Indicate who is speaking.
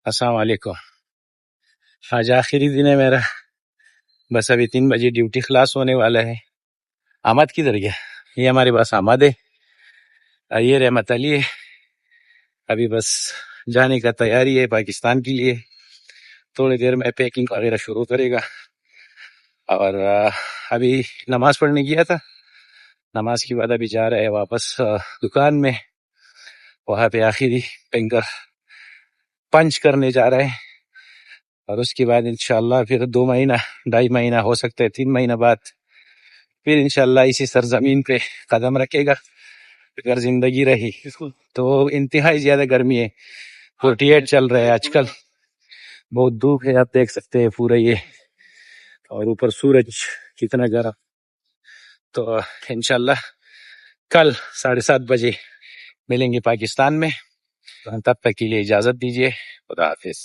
Speaker 1: السلام علیکم. آج آخری دن ہے میرا، بس ابھی 3 بجے ڈیوٹی خلاص ہونے والا ہے. احمد کدھر گیا؟ یہ ہمارے پاس احمد ہے، یہ رحمت علی ہے. ابھی بس جانے کا تیاری ہے پاکستان کے لیے. تھوڑی دیر میں پیکنگ وغیرہ شروع کرے گا. اور ابھی نماز پڑھنے گیا تھا، نماز کے بعد ابھی جا رہا ہے واپس دکان میں. وہاں پہ آخری پینکر پنچ کرنے جا رہے ہیں، اور اس کے بعد انشاءاللہ پھر 2 مہینہ 2.5 مہینہ ہو سکتا ہے 3 مہینہ بعد پھر انشاءاللہ اسی سرزمین پہ قدم رکھے گا اگر زندگی رہی تو. انتہائی زیادہ گرمی ہے، 48 چل رہا ہے آج کل، بہت دھوپ ہے، آپ دیکھ سکتے ہیں پورا یہ، اور اوپر سورج کتنا گرم. تو انشاءاللہ کل 7:30 بجے ملیں گے پاکستان میں. تب تک کے لیے اجازت دیجیے، خدا حافظ.